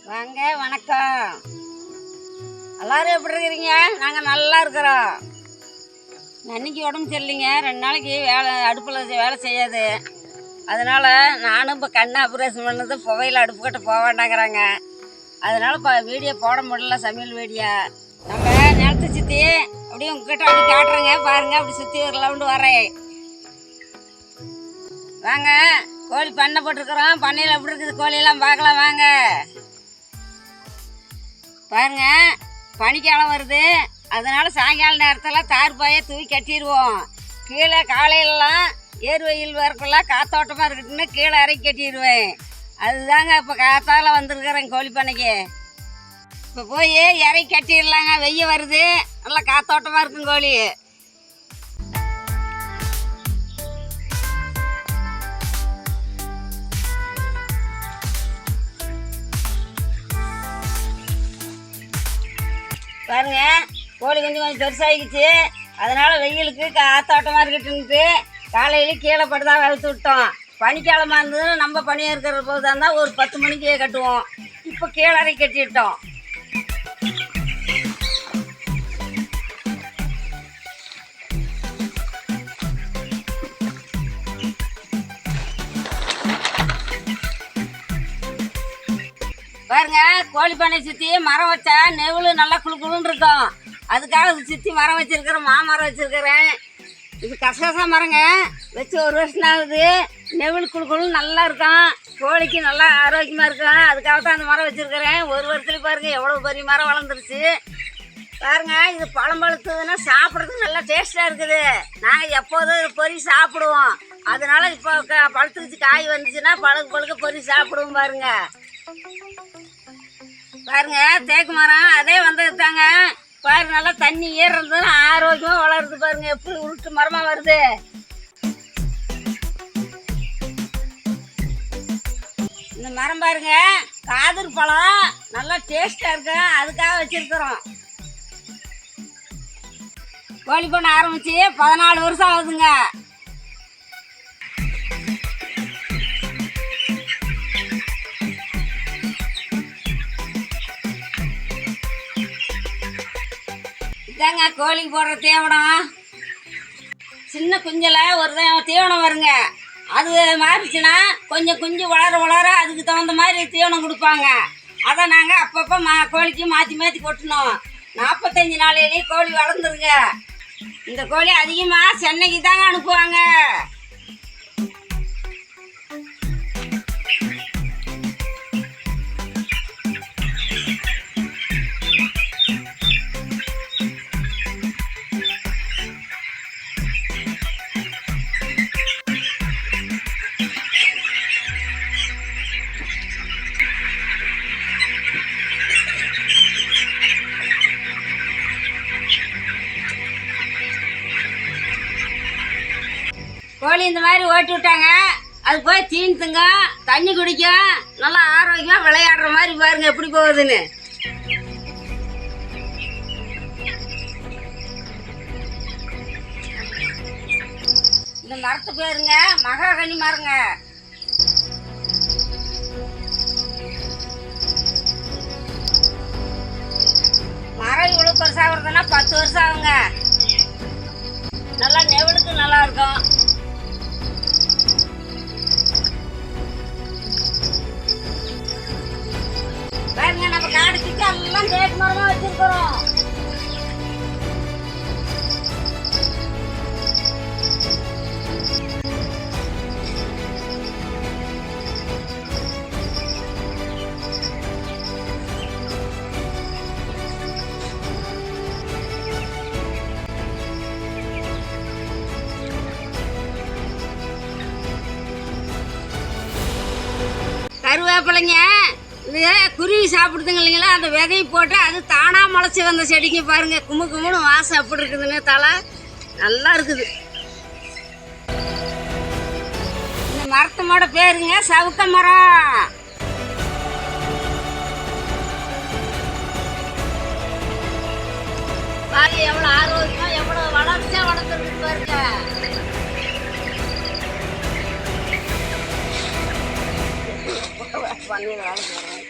வாங்க, வணக்கம். எல்லாரும் எப்படி இருக்கிறீங்க? நாங்கள் நல்லா இருக்கிறோம். அன்றைக்கி உடம்பு சரியில்லைங்க, 2 நாளைக்கு அடுப்பில் வேலை செய்யாது. அதனால் நானும் இப்போ கண் ஆப்ரேஷன் பண்ணது புகையில் அடுப்புக்கிட்ட போக வேண்டாங்கிறாங்க. அதனால் இப்போ வீடியோ போட முடியல, சமையல் வீடியோ. நம்ம நிலத்தை சுற்றி அப்படியே உங்ககிட்ட அப்படி காட்டுறேங்க, பாருங்கள். அப்படி சுற்றி ஒரு ரவுண்டு வரேன். வாங்க, கோழி பண்ணை போட்டிருக்கிறோம். பண்ணையில் எப்படி இருக்குது கோழியெல்லாம் பார்க்கலாம் வாங்க. பாருங்க, பனிக்காலம் வருது. அதனால சாயங்கால நேரத்தில் தார்பாயை தூக்கி கட்டிடுவோம். கீழே காலையிலலாம் ஏர் வெயில் வரக்குள்ள காத்தோட்டமாக இருக்கட்டுன்னு கீழே இறக்கி கட்டிடுவேன். அதுதாங்க இப்போ காத்தால வந்திருக்கிறேன் கோழி பண்ணைக்கு. இப்போ போய் இறக்கி கட்டிடலாங்க. வெய்ய வருது, நல்லா காத்தோட்டமாக இருக்கும் கோழி. பாருங்க, கோழி கொஞ்சம் பெருசாகிடுச்சு. அதனால் வெயிலுக்கு காத்தாட்டமாக இருக்கட்டுன்ட்டு காலையில் கீழே படுதான் வளர்த்து விட்டோம். பனிக்காலமாக இருந்ததுன்னா நம்ம பனியாக இருக்கிற போது தான் ஒரு 10 மணிக்கு கட்டுவோம். இப்போ கீழறை கட்டிவிட்டோம். பாருங்க, கோழி பண்ணை சுற்றி மரம் வச்சா நெவுளு நல்லா குழுக்குழுன்னு இருக்கும். அதுக்காக சுற்றி மரம் வச்சுருக்கிறேன், மாமரம் வச்சுருக்கிறேன். இது கசகசா மரங்க, வச்சு 1 வருஷம் ஆகுது. நெவுள் குழுக்குழுன்னு நல்லா இருக்கும், கோழிக்கு நல்லா ஆரோக்கியமாக இருக்கும். அதுக்காக தான் அந்த மரம் வச்சுருக்கிறேன். 1 வருஷத்துலேயும் பாருங்கள் எவ்வளோ பெரிய மரம் வளர்ந்துருச்சு. பாருங்க, இது பழம் பழுத்துதுன்னா சாப்பிட்றதுக்கு நல்லா டேஸ்ட்டாக இருக்குது. நாங்கள் எப்போதும் பொறி சாப்பிடுவோம். அதனால இப்போ பழுத்துக்குச்சு, காய் வந்துச்சுன்னா பழுக்க பொறி சாப்பிடுவோம். பாருங்க பாருங்க, தேக்கு மரம் அதே வந்துட்டாங்க. பாரு, நல்லா தண்ணி ஏறுறது ஆரோக்கியமாக வளருது. பாருங்க எப்படி உருட்டு மரமாக வருது. இந்த மரம் பாருங்க, காதூர் பழம் நல்லா டேஸ்டாக இருக்கு. அதுக்காக வச்சிருக்கிறோம். கோழி பண்ண ஆரம்பிச்சு 14 வருஷம் ஆகுதுங்க. இதாங்க கோழிக்கு போடுற தீவனம். சின்ன குஞ்சில் ஒரு தீவனம் வருங்க. அது மாறிச்சுன்னா கொஞ்சம் குஞ்சு வளர அதுக்கு தகுந்த மாதிரி தீவனம் கொடுப்பாங்க. அதை நாங்கள் அப்பப்போ கோழிக்கு மாற்றி கொட்டணும். 45 நாளையிலேயே கோழி வளர்ந்துருங்க. இந்த கோழி அதிகமாக சென்னைக்கு தாங்க அனுப்புவாங்க. கோழி இந்த மாதிரி ஓட்டி விட்டாங்க. அது போய் தீனித்துங்க, தண்ணி குடிக்கும், நல்லா ஆரோக்கியமாக விளையாடுற மாதிரி. பாருங்க எப்படி போகுதுன்னு. இந்த மரத்து பேருங்க மகாகனி மரங்க. மரம் இவ்வளோ பெருசாகிறதுனா 10 வருஷம் ஆகுங்க. நல்லா நெவலுக்கு நல்லா இருக்கும். பாருங்க, நம்ம காடு சுற்றி எல்லாம் தேக்கு மரமாக வச்சிருக்கிறோம். கருவேப்பிலைங்க, இது குருவி சாப்பிடுதுங்க இல்லைங்களா, அந்த விதையை போட்டு அது தானாக முளைச்சி வந்த செடிக்கு பாருங்க கும்முன்னு வாசம் எப்படி இருக்குதுன்னு. தலை நல்லா இருக்குது. இந்த மரத்தோட பேருங்க சவுக்க மரம். பாருங்க எவ்வளோ ஆரோக்கியமா எவ்வளோ வளர்ச்சியாக வளர்ந்துருக்கு பாருங்க. பண்ணி வேலை போகிறேன்.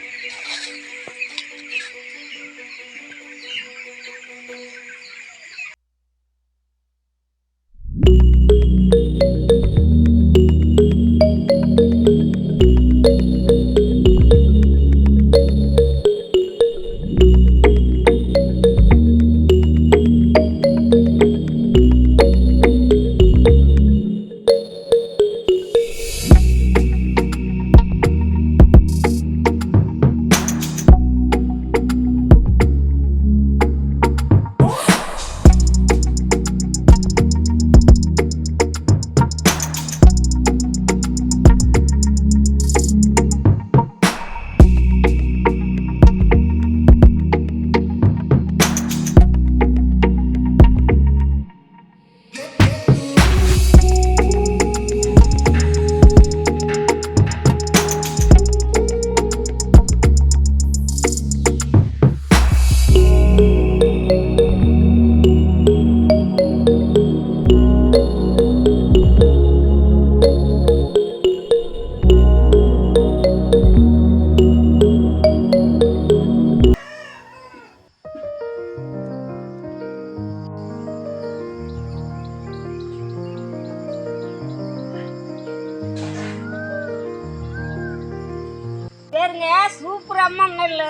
பேருங்க சூப்பர் அம்மா நெல்.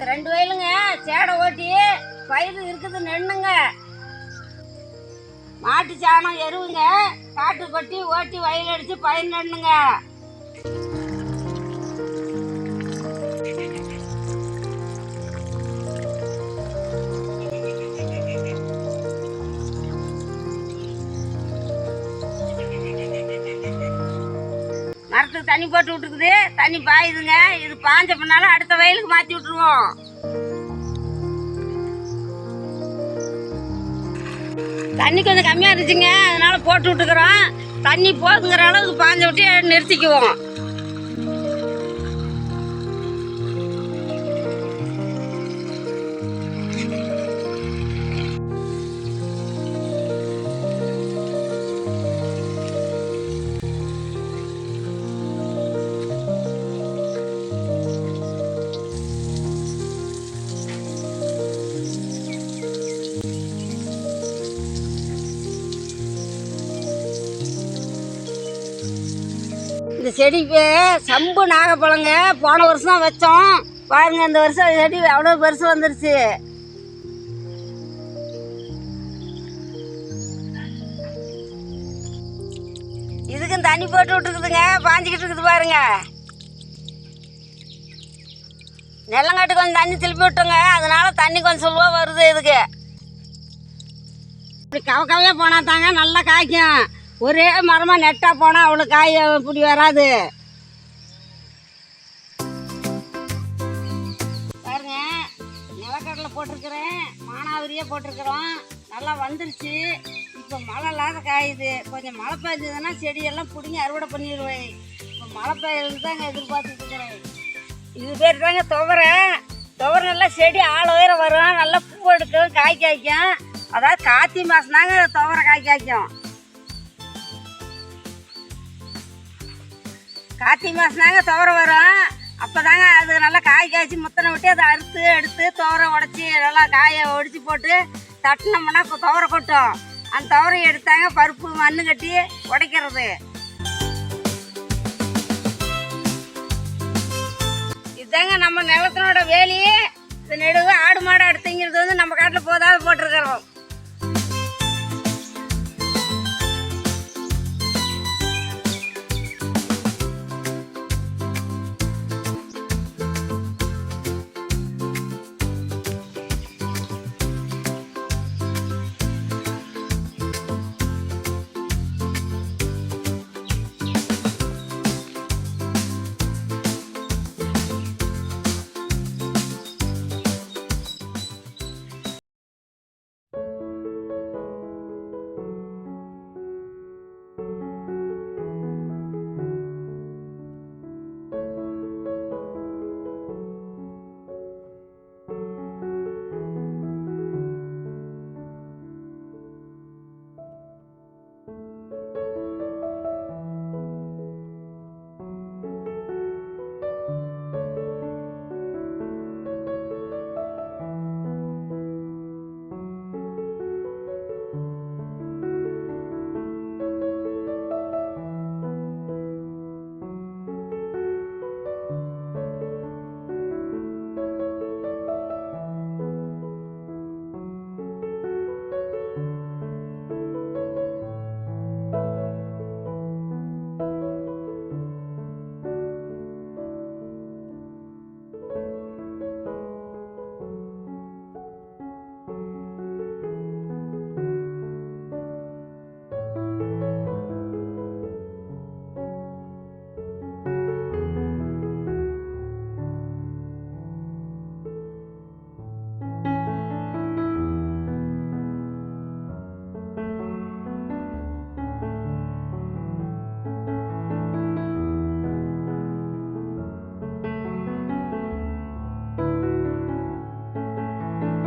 ரெண்டு வயலுங்க சேடை ஓட்டி பயிர் இருக்குது நெண்ணுங்க. மாட்டு சாணம் எருவுங்க காட்டு கொட்டி ஓட்டி வயல் அடிச்சு பயிர் நெண்ணுங்க. மரத்துக்கு தண்ணி போட்டு விட்டுருக்குது, தண்ணி பாயுதுங்க. இது பாஞ்ச பின்னாலும் அடுத்த வயலுக்கு மாற்றி விட்டுருவோம். தண்ணி கொஞ்சம் கம்மியாக இருந்துச்சுங்க, அதனால போட்டு விட்டுக்கிறோம். தண்ணி போதுங்கிற அளவுக்கு பாஞ்ச விட்டு நிறுத்திக்குவோம். இந்த செடிக்கு சம்பு நாகப்பழங்க போன வருஷம் தான் வச்சோம். பாருங்க இந்த வருஷம் செடி அவ்வளோ பெருசு வந்துருச்சு. இதுக்கும் தண்ணி போட்டு விட்டுருக்குதுங்க, பாஞ்சிக்கிட்டு இருக்குது பாருங்க. நெல்லங்காட்டு கொஞ்சம் தண்ணி திருப்பி விட்டோங்க, அதனால தண்ணி கொஞ்சம் சொல்லுவா வருது. இதுக்கு இப்படி கவக்கவையாக போனால் தாங்க நல்லா காய்க்கும். ஒரே மரமாக நெட்டாக போனால் அவ்வளோ காய் இப்படி வராது. பாருங்க நிலக்கடலை போட்டிருக்கிறேன், மானாவரியே போட்டிருக்கிறோம். நல்லா வந்துருச்சு. இப்போ மழை இல்லாத காயுது. கொஞ்சம் மழை பெய்ஞ்சதுன்னா செடியெல்லாம் பிடிங்கி அறுவடை பண்ணிடுவேன். இப்போ மழை பெய்யறது தாங்க எதிர்பார்த்துட்டு இருக்கிறேன். இது பேர் தாங்க துவரை. துவரை நல்லா செடி ஆள் உயரம் வரும், நல்லா பூ எடுக்கும், காய் காய்க்கும். அதாவது கார்த்திகை மாதம் தாங்க துவரை காய் காய்க்கும். கார்த்திகை மாதம் தாங்க துவரை வரும். அப்போ தாங்க அது நல்லா காய் காய்ச்சி முத்தனை விட்டு அதை அறுத்து எடுத்து துவரை உடச்சி நல்லா காயை ஒடிச்சு போட்டு தட்டினோம்னா இப்போ துவரை கொட்டும். அந்த துவரையை எடுத்தாங்க பருப்பு மண்ணு கட்டி உடைக்கிறது. இதுதாங்க நம்ம நிலத்தினோட வேலையே. இது நெடுவு ஆடு மாடு அடுத்துங்கிறது நம்ம காட்டில் போதாவது போட்டிருக்கிறோம்.